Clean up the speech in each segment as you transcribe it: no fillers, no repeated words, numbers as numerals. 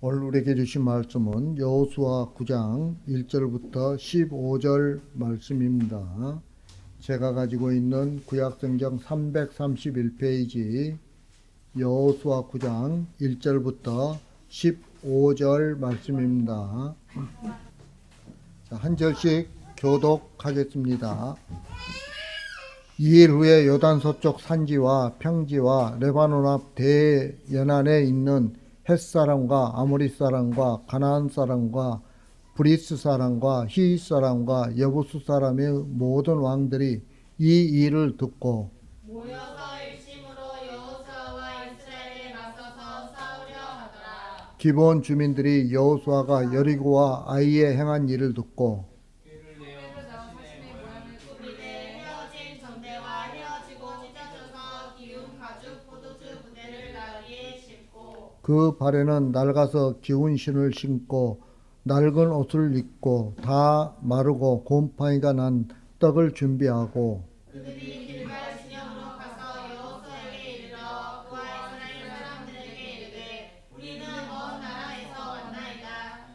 오늘 우리에게 주신 말씀은 여호수아 9장 1절부터 15절 말씀입니다. 제가 가지고 있는 구약성경 331페이지 여호수아 9장 1절부터 15절 말씀입니다. 자, 한 절씩 교독하겠습니다. 2일 후에 요단 서쪽 산지와 평지와 레바논 앞 대연안에 있는 헷사람과 아모리 사람과 가나안 사람과 브리스 사람과 히윗 사람과 여부스 사람의 모든 왕들이 이 일을 듣고 모여서 일심으로 여호수아와 이스라엘에 맞서서 싸우려 하더라. 기브온 주민들이 여호수아가 여리고와 아이에 행한 일을 듣고 우리대 헤어진 전대와 헤어지고 찢어져서 기운 가죽 포도주 부대를 나리에 싣고 그 발에는 낡아서 기운 신을 신고 낡은 옷을 입고 다 마르고 곰팡이가 난 떡을 준비하고 그들이 길갈 진영으로 가서 여호수아에게 이르러 그와 이스라엘 사람들에게 이르되 우리는 먼 나라에서 왔나이다.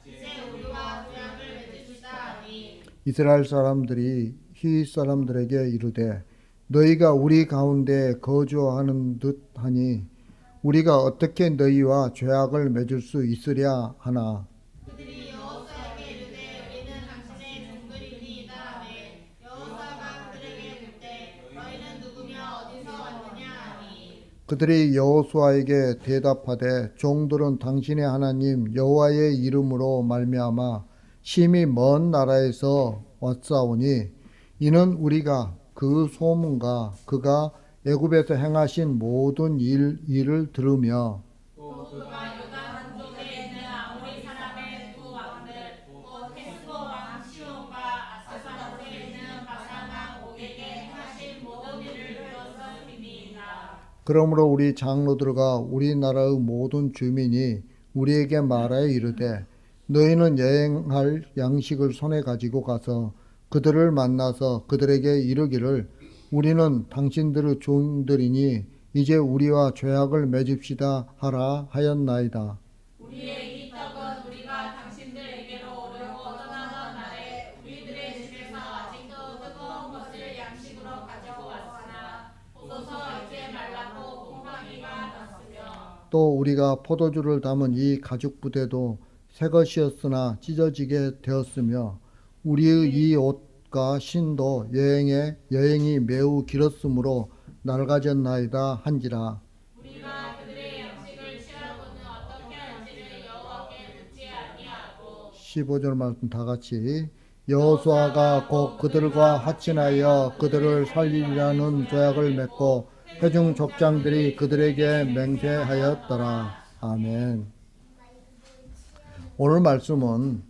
이제 우리와 구약을 맺읍시다 하니 이스라엘 사람들이 히윗 사람들에게 이르되 너희가 우리 가운데 거주하는 듯 하니 우리가 어떻게 너희와 죄악을 맺을 수 있으랴 하나 그들이 여호수아에게 이르되 우리는 당신의 종들이니이다 하매 여호수아가 그들에게 묻되 너희는 누구며 어디서 왔느냐 하니 그들이 여호수아에게 대답하되 종들은 당신의 하나님 여호와의 이름으로 말미암아 심히 먼 나라에서 왔사오니 이는 우리가 그 소문과 그가 애굽에서 행하신 모든 일을 들으며 또 그가 요단 동쪽에 있는 아모리 사람의 두 왕들 곧 헤스본 왕 시온과 아스바롯에 있는 바산 왕 옥에게 행하신 모든 일을 들었음이니이다. 그러므로 우리 장로들과 우리나라의 모든 주민이 우리에게 말하여 이르되 너희는 여행할 양식을 손에 가지고 가서 그들을 만나서 그들에게 이르기를 우리는 당신들의 종들이니 이제 우리와 죄악을 맺읍시다 하라 하였나이다. 우리의 이 떡은 우리가 당신들에게로 오려고 떠나던 날에 우리들의 집에서 아직도 뜨거운 것을 양식으로 가지고 왔으나 보소서 이제 말랐고 곰팡이가 났으며 또 우리가 포도주를 담은 이 가죽 부대도 새 것이었으나 찢어지게 되었으며 우리의 이 옷과 신도 여행이 매우 길었으므로 낡아졌나이다 한지라. 우리가 그들의 양식을 취하고는 어떻게 할지를 여호와께 묻지 아니하고 15절 말씀 다 같이 여호수아가 곧 그들과 합친하여 그들을 살리려는 조약을 맺고 회중 족장들이 그들에게 맹세하였더라. 아멘. 오늘 말씀은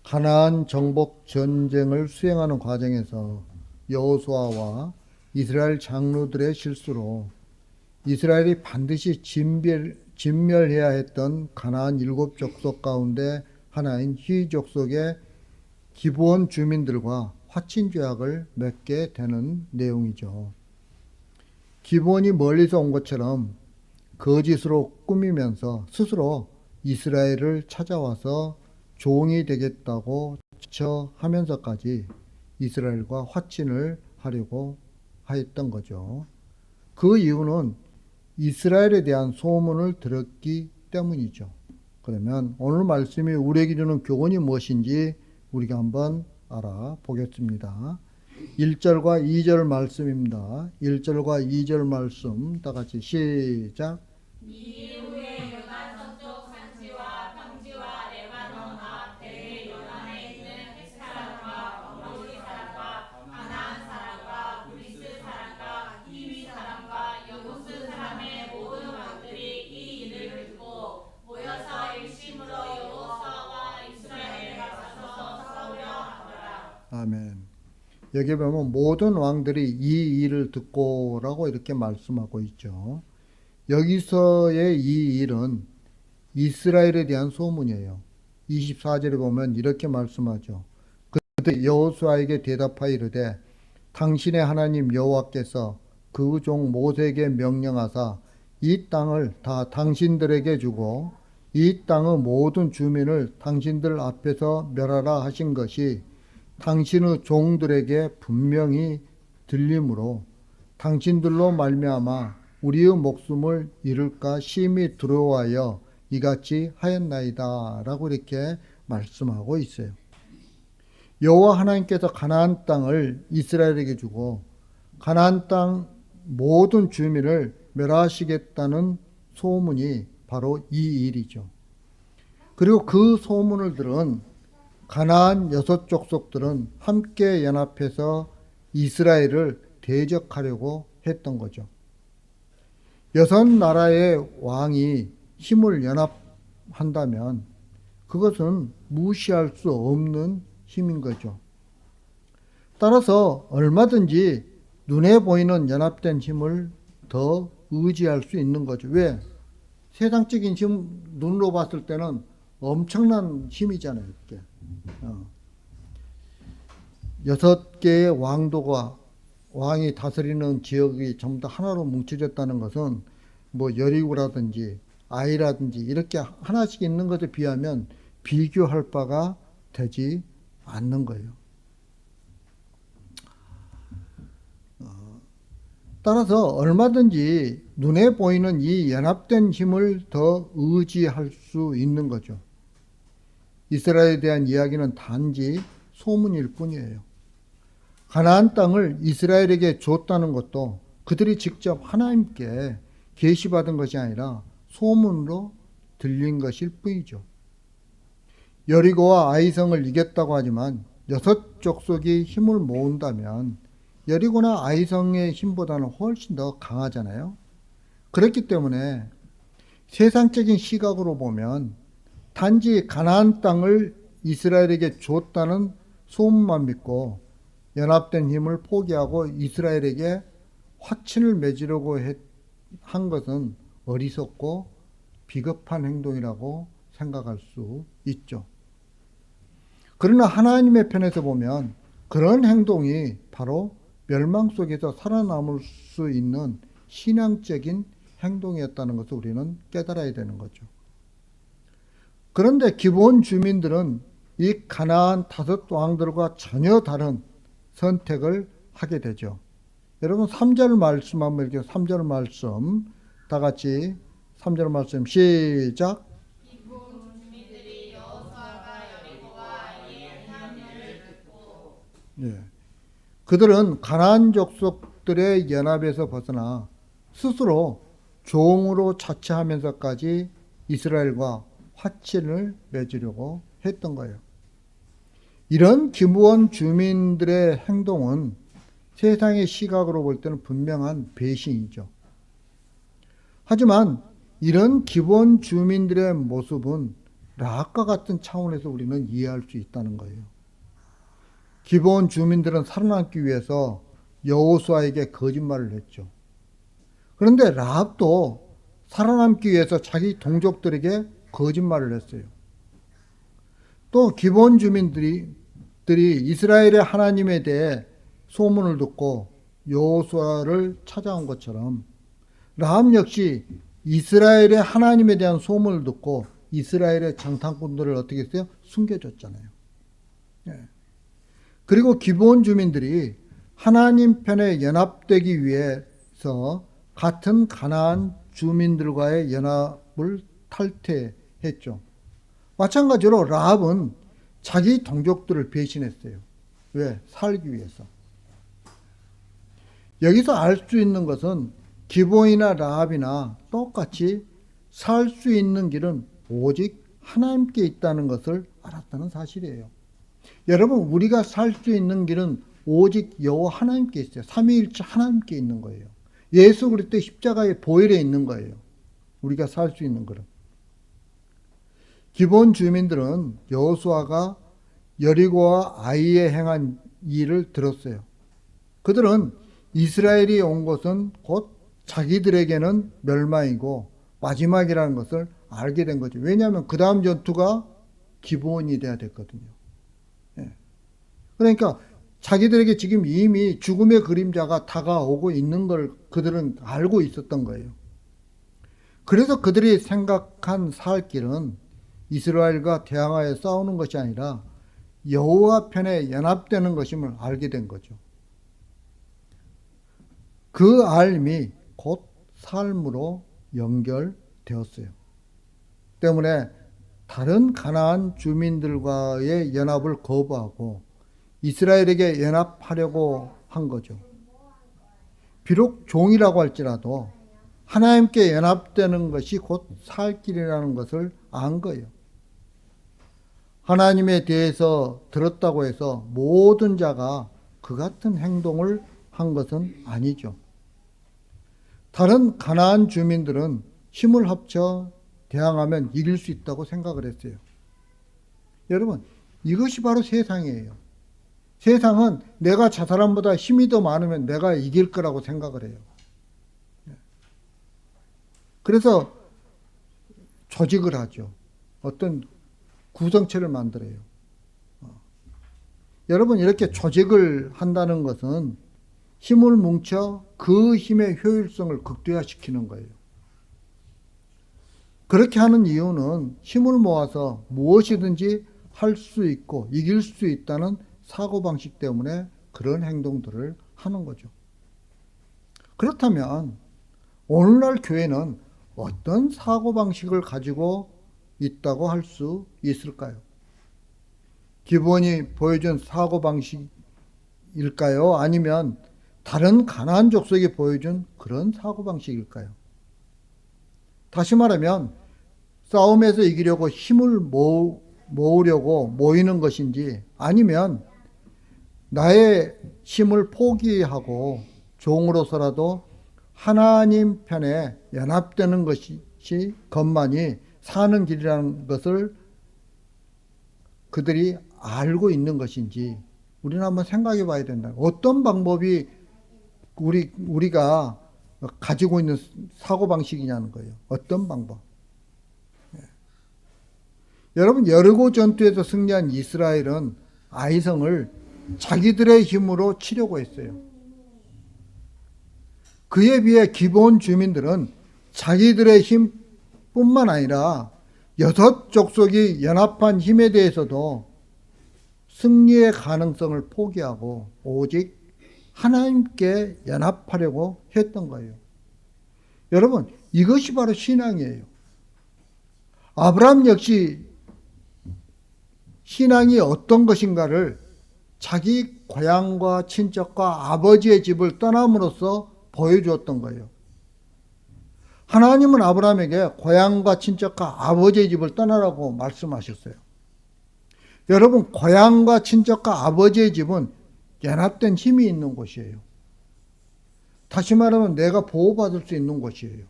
가나안 정복 전쟁을 수행하는 과정에서 여호수아와 이스라엘 장로들의 실수로 이스라엘이 반드시 진멸해야 했던 가나안 7족속 가운데 하나인 히윗 족속의 기브온 주민들과 화친 죄악을 맺게 되는 내용이죠. 기브온이 멀리서 온 것처럼 거짓으로 꾸미면서 스스로 이스라엘을 찾아와서 종이 되겠다고 하면서까지 이스라엘과 화친을 하려고 하였던 거죠. 그 이유는 이스라엘에 대한 소문을 들었기 때문이죠. 그러면 오늘 말씀이 우리에게 주는 교훈이 무엇인지 우리가 한번 알아보겠습니다. 1절과 2절 말씀입니다. 1절과 2절 말씀 다 같이 시작. 이후에 요단 서쪽 산지와 평지와 레바논 앞 대연안에 있는 헷 사람과 아모리 사람과 가나안 사람과 브리스 사람과 히위 사람과 여부스 사람의 모든 왕들이 이 일을 듣고 모여서 일심으로 여호수아와 이스라엘에 맞서서 싸우려 하더라. 아멘. 여기 보면 모든 왕들이 이 일을 듣고라고 이렇게 말씀하고 있죠. 여기서의 이 일은 이스라엘에 대한 소문이에요. 24절에 보면 이렇게 말씀하죠. 그때 여호수아에게 대답하여 이르되 당신의 하나님 여호와께서 그 종 모세에게 명령하사 이 땅을 다 당신들에게 주고 이 땅의 모든 주민을 당신들 앞에서 멸하라 하신 것이 당신의 종들에게 분명히 들리므로 당신들로 말미암아 우리의 목숨을 잃을까 심히 두려워하여 이같이 하였나이다 라고 이렇게 말씀하고 있어요. 여호와 하나님께서 가나안 땅을 이스라엘에게 주고 가나안 땅 모든 주민을 멸하시겠다는 소문이 바로 이 일이죠. 그리고 그 소문을 들은 가나안 6족속들은 함께 연합해서 이스라엘을 대적하려고 했던 거죠. 6나라의 왕이 힘을 연합한다면 그것은 무시할 수 없는 힘인 거죠. 따라서 얼마든지 눈에 보이는 연합된 힘을 더 의지할 수 있는 거죠. 왜? 세상적인 힘, 눈으로 봤을 때는 엄청난 힘이잖아요. 이렇게. 6개의 왕도가 왕이 다스리는 지역이 전부 다 하나로 뭉쳐졌다는 것은 뭐 여리고라든지 아이라든지 이렇게 하나씩 있는 것에 비하면 비교할 바가 되지 않는 거예요. 따라서 얼마든지 눈에 보이는 이 연합된 힘을 더 의지할 수 있는 거죠. 이스라엘에 대한 이야기는 단지 소문일 뿐이에요. 가나안 땅을 이스라엘에게 줬다는 것도 그들이 직접 하나님께 계시받은 것이 아니라 소문으로 들린 것일 뿐이죠. 여리고와 아이성을 이겼다고 하지만 6족속이 힘을 모은다면 여리고나 아이성의 힘보다는 훨씬 더 강하잖아요. 그렇기 때문에 세상적인 시각으로 보면 단지 가나안 땅을 이스라엘에게 줬다는 소문만 믿고 연합된 힘을 포기하고 이스라엘에게 화친을 맺으려고 한 것은 어리석고 비겁한 행동이라고 생각할 수 있죠. 그러나 하나님의 편에서 보면 그런 행동이 바로 멸망 속에서 살아남을 수 있는 신앙적인 행동이었다는 것을 우리는 깨달아야 되는 거죠. 그런데 기본 주민들은 이 가나안 5왕들과 전혀 다른 선택을 하게 되죠. 여러분 3절 말씀 한번 읽게요. 3절 말씀 다 같이 3절 말씀 시작. 예. 그들은 가나안 족속들의 연합에서 벗어나 스스로 종으로 자처하면서까지 이스라엘과 화친을 맺으려고 했던 거예요. 이런 기브온 주민들의 행동은 세상의 시각으로 볼 때는 분명한 배신이죠. 하지만 이런 기브온 주민들의 모습은 라합과 같은 차원에서 우리는 이해할 수 있다는 거예요. 기브온 주민들은 살아남기 위해서 여호수아에게 거짓말을 했죠. 그런데 라합도 살아남기 위해서 자기 동족들에게 거짓말을 했어요. 또 기브온 주민들이 이스라엘의 하나님에 대해 소문을 듣고 여호수아를 찾아온 것처럼 라합 역시 이스라엘의 하나님에 대한 소문을 듣고 이스라엘의 장탐꾼들을 어떻게 했어요? 숨겨줬잖아요. 예. 그리고 기브온 주민들이 하나님 편에 연합되기 위해서 같은 가나안 주민들과의 연합을 탈퇴했죠. 마찬가지로 라합은 자기 동족들을 배신했어요. 왜? 살기 위해서. 여기서 알 수 있는 것은 기브온이나 라합이나 똑같이 살 수 있는 길은 오직 하나님께 있다는 것을 알았다는 사실이에요. 여러분, 우리가 살 수 있는 길은 오직 여호와 하나님께 있어요. 삼위일체 하나님께 있는 거예요. 예수 그리스도의 십자가의 보혈에 있는 거예요. 우리가 살 수 있는 길은. 기브온 주민들은 여호수아가 여리고와 아이에 행한 일을 들었어요. 그들은 이스라엘이 온 것은 곧 자기들에게는 멸망이고 마지막이라는 것을 알게 된 거죠. 왜냐하면 그 다음 전투가 기브온이 돼야 됐거든요. 예. 그러니까 자기들에게 지금 이미 죽음의 그림자가 다가오고 있는 걸 그들은 알고 있었던 거예요. 그래서 그들이 생각한 살 길은 이스라엘과 대항하여 싸우는 것이 아니라 여호와 편에 연합되는 것임을 알게 된 거죠. 그 알미 곧 삶으로 연결되었어요. 때문에 다른 가나안 주민들과의 연합을 거부하고 이스라엘에게 연합하려고 한 거죠. 비록 종이라고 할지라도 하나님께 연합되는 것이 곧 살 길이라는 것을 안 거예요. 하나님에 대해서 들었다고 해서 모든 자가 그 같은 행동을 한 것은 아니죠. 다른 가나안 주민들은 힘을 합쳐 대항하면 이길 수 있다고 생각을 했어요. 여러분, 이것이 바로 세상이에요. 세상은 내가 저 사람보다 힘이 더 많으면 내가 이길 거라고 생각을 해요. 그래서 조직을 하죠. 어떤 구성체를 만들어요. 여러분, 이렇게 조직을 한다는 것은 힘을 뭉쳐 그 힘의 효율성을 극대화시키는 거예요. 그렇게 하는 이유는 힘을 모아서 무엇이든지 할 수 있고 이길 수 있다는 사고방식 때문에 그런 행동들을 하는 거죠. 그렇다면 오늘날 교회는 어떤 사고방식을 가지고 있다고 할 수 있을까요? 기본이 보여준 사고방식일까요? 아니면 다른 가나안 족속이 보여준 그런 사고방식일까요? 다시 말하면 싸움에서 이기려고 힘을 모으려고 모이는 것인지 아니면 나의 힘을 포기하고 종으로서라도 하나님 편에 연합되는 것만이 사는 길이라는 것을 그들이 알고 있는 것인지 우리는 한번 생각해 봐야 된다. 어떤 방법이 우리가 가지고 있는 사고방식이냐는 거예요. 어떤 방법. 여러분, 여리고 전투에서 승리한 이스라엘은 아이성을 자기들의 힘으로 치려고 했어요. 그에 비해 기브온 주민들은 자기들의 힘뿐만 아니라 6 족속이 연합한 힘에 대해서도 승리의 가능성을 포기하고 오직 하나님께 연합하려고 했던 거예요. 여러분, 이것이 바로 신앙이에요. 아브라함 역시 신앙이 어떤 것인가를 자기 고향과 친척과 아버지의 집을 떠남으로써 보여주었던 거예요. 하나님은 아브라함에게 고향과 친척과 아버지의 집을 떠나라고 말씀하셨어요. 여러분, 고향과 친척과 아버지의 집은 연합된 힘이 있는 곳이에요. 다시 말하면 내가 보호받을 수 있는 곳이에요.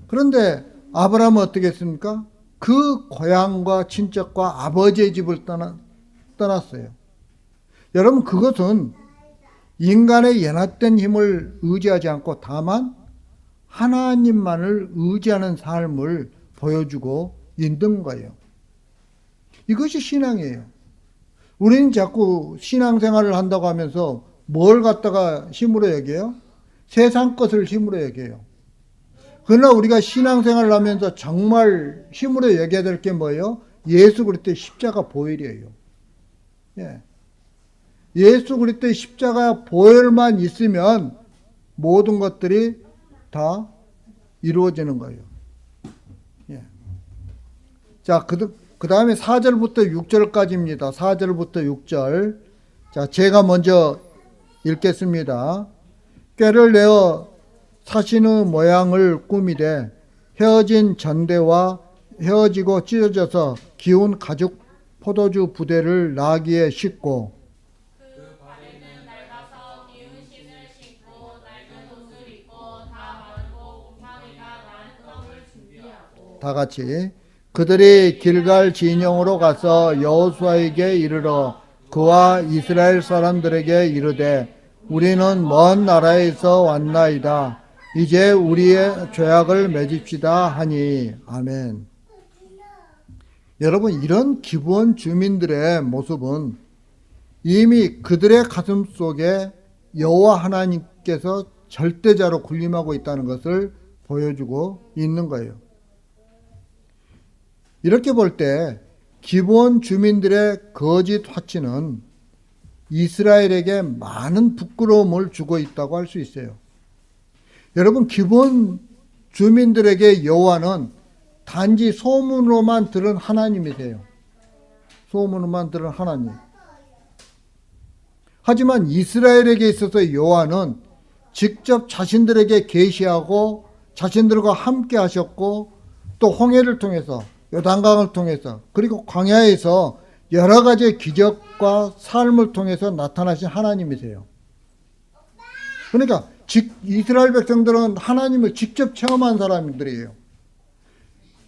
그런데 아브라함은 어떻게 했습니까? 그 고향과 친척과 아버지의 집을 떠났어요. 여러분, 그것은 인간의 연합된 힘을 의지하지 않고 다만 하나님만을 의지하는 삶을 보여주고 있는 거예요. 이것이 신앙이에요. 우리는 자꾸 신앙생활을 한다고 하면서 뭘 갖다가 힘으로 여겨요? 세상 것을 힘으로 여겨요. 그러나 우리가 신앙생활을 하면서 정말 힘으로 여겨야 될 게 뭐예요? 예수 그리스도의 십자가 보혈이에요. 예. 예수 그리스도의 십자가 보혈만 있으면 모든 것들이 다 이루어지는 거예요. 예. 자, 그 다음에 4절부터 6절까지입니다. 4절부터 6절. 자, 제가 먼저 읽겠습니다. 꾀를 내어 사신의 모양을 꾸미되 헤어진 전대와 헤어지고 찢어져서 기운 가죽 포도주 부대를 나귀에 싣고 그 발에는 낡아서 기운 신을 신고 낡은 옷을 입고 다 마르고 곰팡이가 난 떡을 준비하고 다 같이 그들이 길갈 진영으로 가서 여호수아에게 이르러 그와 이스라엘 사람들에게 이르되 우리는 먼 나라에서 왔나이다. 이제 우리의 죄악을 맺읍시다 하니. 아멘. 여러분, 이런 기브온 주민들의 모습은 이미 그들의 가슴 속에 여호와 하나님께서 절대자로 군림하고 있다는 것을 보여주고 있는 거예요. 이렇게 볼 때 기브온 주민들의 거짓 화치는 이스라엘에게 많은 부끄러움을 주고 있다고 할 수 있어요. 여러분, 기브온 주민들에게 여호와는 단지 소문으로만 들은 하나님이세요. 소문으로만 들은 하나님. 하지만 이스라엘에게 있어서 여호와는 직접 자신들에게 계시하고 자신들과 함께 하셨고 또 홍해를 통해서 요단강을 통해서 그리고 광야에서 여러 가지의 기적과 삶을 통해서 나타나신 하나님이세요. 그러니까 이스라엘 백성들은 하나님을 직접 체험한 사람들이에요.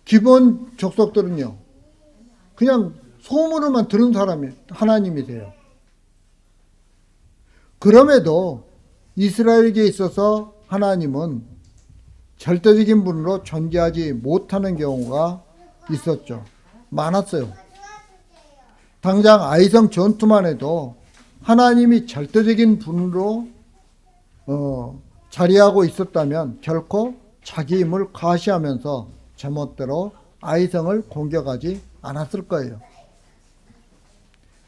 기본 족속들은요, 그냥 소문으로만 들은 사람이 하나님이세요. 그럼에도 이스라엘에게 있어서 하나님은 절대적인 분으로 존재하지 못하는 경우가 있었죠. 많았어요. 당장 아이성 전투만 해도 하나님이 절대적인 분으로 자리하고 있었다면 결코 자기 힘을 과시하면서 제멋대로 아이성을 공격하지 않았을 거예요.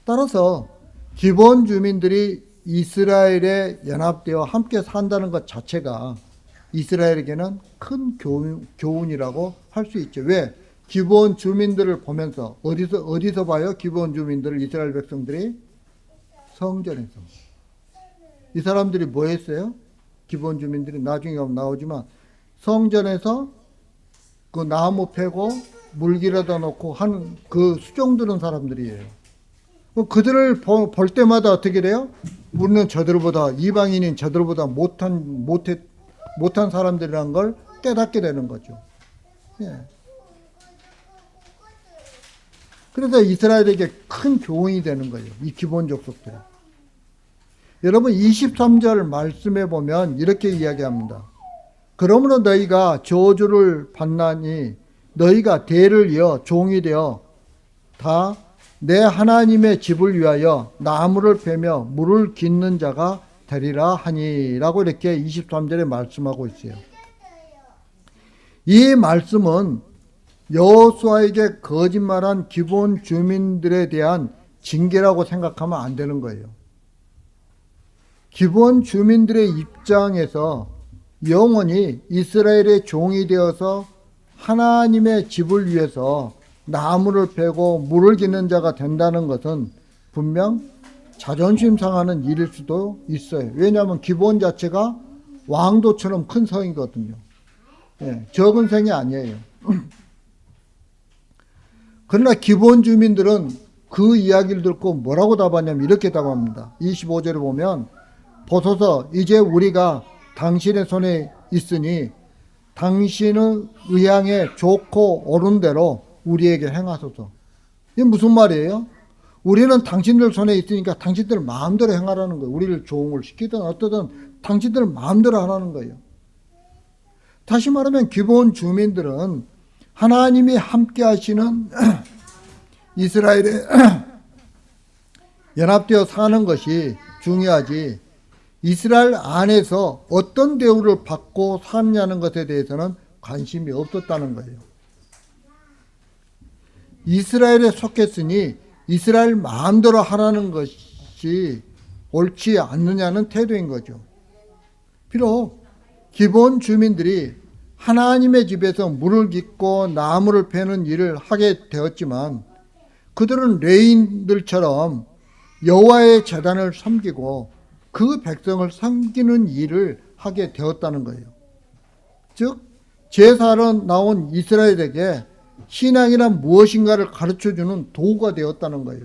따라서 기본 주민들이 이스라엘에 연합되어 함께 산다는 것 자체가 이스라엘에게는 큰 교훈이라고 할 수 있죠. 왜? 기본 주민들을 보면서 어디서 봐요? 기본 주민들을 이스라엘 백성들이 성전에서. 이 사람들이 뭐 했어요? 기본 주민들이 나중에 나오지만 성전에서 그 나무 패고 물 길어다 놓고 하는 그 수종 드는 사람들이에요. 그들을 볼 때마다 어떻게 돼요? 우리는 저들보다, 이방인인 저들보다 못한 사람들이라는 걸 깨닫게 되는 거죠. 예. 그래서 이스라엘에게 큰 교훈이 되는 거예요. 이 기본 족속들이. 여러분 23절 말씀에 보면 이렇게 이야기합니다. 그러므로 너희가 저주를 받나니 너희가 대를 이어 종이 되어 다 내 하나님의 집을 위하여 나무를 베며 물을 깃는 자가 되리라 하니 라고 이렇게 23절에 말씀하고 있어요. 이 말씀은 여호수아에게 거짓말한 기본 주민들에 대한 징계라고 생각하면 안 되는 거예요. 기본 주민들의 입장에서 영원히 이스라엘의 종이 되어서 하나님의 집을 위해서 나무를 베고 물을 깃는 자가 된다는 것은 분명 자존심 상하는 일일 수도 있어요. 왜냐하면 기본 자체가 왕도처럼 큰 성이거든요. 예, 적은 성이 아니에요. 그러나 기본 주민들은 그 이야기를 듣고 뭐라고 답하냐면 이렇게 답합니다. 25절에 보면 보소서 이제 우리가 당신의 손에 있으니 당신의 의향에 좋고 옳은 대로 우리에게 행하소서. 이게 무슨 말이에요? 우리는 당신들 손에 있으니까 당신들 마음대로 행하라는 거예요. 우리를 조응을 시키든 어떠든 당신들 마음대로 하라는 거예요. 다시 말하면 기본 주민들은 하나님이 함께 하시는 이스라엘에 연합되어 사는 것이 중요하지 이스라엘 안에서 어떤 대우를 받고 사느냐는 것에 대해서는 관심이 없었다는 거예요. 이스라엘에 속했으니 이스라엘 마음대로 하라는 것이 옳지 않느냐는 태도인 거죠. 비록 기본 주민들이 하나님의 집에서 물을 깃고 나무를 베는 일을 하게 되었지만 그들은 레위인들처럼 여호와의 제단을 섬기고 그 백성을 섬기는 일을 하게 되었다는 거예요. 즉 제사로 나온 이스라엘에게 신앙이란 무엇인가를 가르쳐주는 도구가 되었다는 거예요.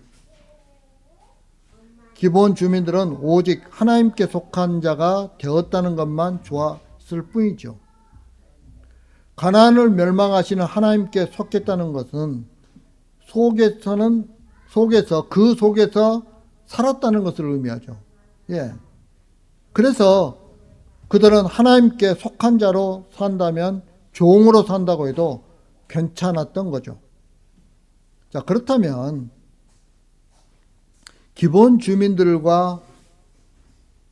기본 주민들은 오직 하나님께 속한 자가 되었다는 것만 좋았을 뿐이죠. 가나안을 멸망하시는 하나님께 속했다는 것은 그 속에서 살았다는 것을 의미하죠. 예. 그래서 그들은 하나님께 속한 자로 산다면 종으로 산다고 해도 괜찮았던 거죠. 자, 그렇다면 기본 주민들과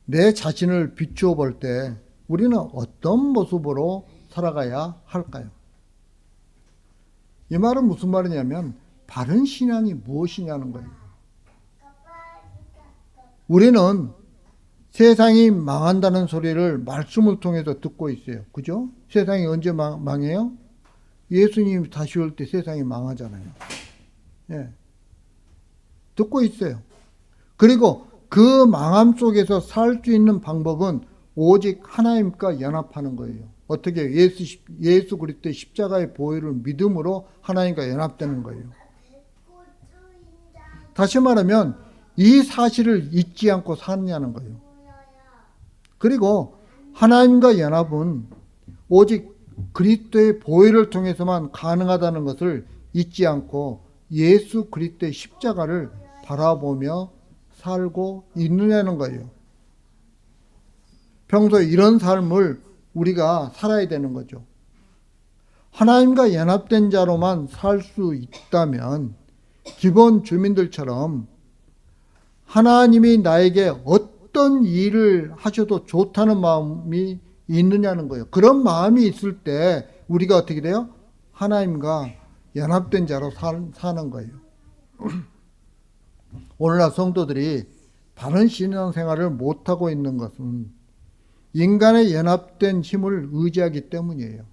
내 자신을 비추어 볼 때 우리는 어떤 모습으로 살아가야 할까요? 이 말은 무슨 말이냐면 바른 신앙이 무엇이냐는 거예요. 우리는 세상이 망한다는 소리를 말씀을 통해서 듣고 있어요. 그죠? 세상이 언제 망해요? 예수님이 다시 올 때 세상이 망하잖아요. 예. 듣고 있어요. 그리고 그 망함 속에서 살 수 있는 방법은 오직 하나님과 연합하는 거예요. 어떻게? 예수 그리스도의 십자가의 보혈을 믿음으로 하나님과 연합되는 거예요. 다시 말하면 이 사실을 잊지 않고 사느냐는 거예요. 그리고 하나님과 연합은 오직 그리스도의 보혈을 통해서만 가능하다는 것을 잊지 않고 예수 그리스도의 십자가를 바라보며 살고 있느냐는 거예요. 평소에 이런 삶을 우리가 살아야 되는 거죠. 하나님과 연합된 자로만 살 수 있다면 기본 주민들처럼 하나님이 나에게 어떤 일을 하셔도 좋다는 마음이 있느냐는 거예요. 그런 마음이 있을 때 우리가 어떻게 돼요? 하나님과 연합된 자로 사는 거예요. 오늘날 성도들이 바른 신앙생활을 못하고 있는 것은 인간의 연합된 힘을 의지하기 때문이에요.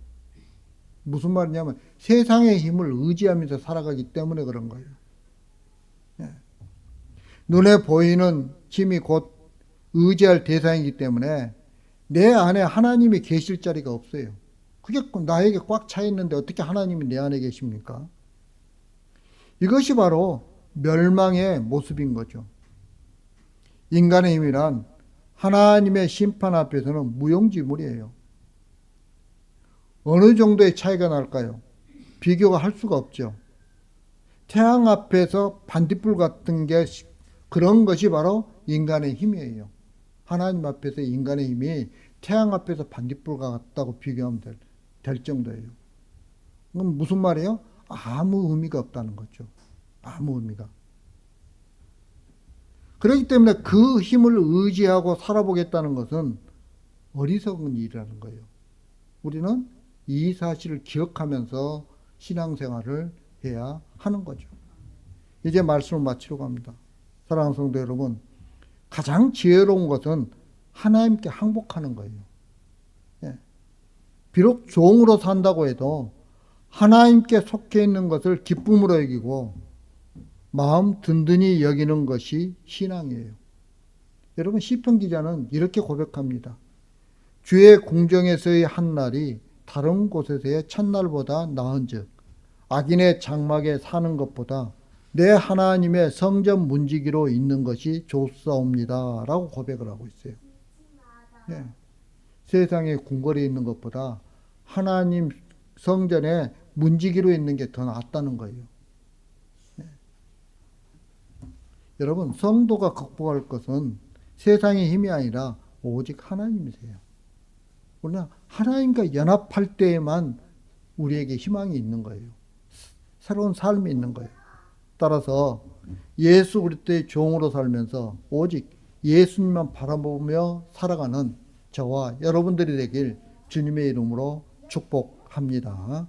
무슨 말이냐면 세상의 힘을 의지하면서 살아가기 때문에 그런 거예요. 눈에 보이는 힘이 곧 의지할 대상이기 때문에 내 안에 하나님이 계실 자리가 없어요. 그게 나에게 꽉 차 있는데 어떻게 하나님이 내 안에 계십니까? 이것이 바로 멸망의 모습인 거죠. 인간의 힘이란 하나님의 심판 앞에서는 무용지물이에요. 어느 정도의 차이가 날까요? 비교가 할 수가 없죠. 태양 앞에서 반딧불 같은 게 그런 것이 바로 인간의 힘이에요. 하나님 앞에서 인간의 힘이 태양 앞에서 반딧불 같다고 비교하면 될 정도예요. 그럼 무슨 말이에요? 아무 의미가 없다는 거죠. 아무 의미가. 그렇기 때문에 그 힘을 의지하고 살아보겠다는 것은 어리석은 일이라는 거예요. 우리는 이 사실을 기억하면서 신앙생활을 해야 하는 거죠. 이제 말씀을 마치려고 합니다. 사랑하는 성도 여러분, 가장 지혜로운 것은 하나님께 항복하는 거예요. 예. 비록 종으로 산다고 해도 하나님께 속해 있는 것을 기쁨으로 여기고 마음 든든히 여기는 것이 신앙이에요. 여러분, 시편 기자는 이렇게 고백합니다. 주의 궁정에서의 한 날이 다른 곳에서의 첫날보다 나은즉 악인의 장막에 사는 것보다 내 하나님의 성전 문지기로 있는 것이 좋사옵니다 라고 고백을 하고 있어요. 예. 세상의 궁궐에 있는 것보다 하나님 성전에 문지기로 있는 게 더 낫다는 거예요. 예. 여러분, 성도가 극복할 것은 세상의 힘이 아니라 오직 하나님이세요. 우리는 하나님과 연합할 때에만 우리에게 희망이 있는 거예요. 새로운 삶이 있는 거예요. 따라서 예수 그리스도의 종으로 살면서 오직 예수님만 바라보며 살아가는 저와 여러분들이 되길 주님의 이름으로 축복합니다.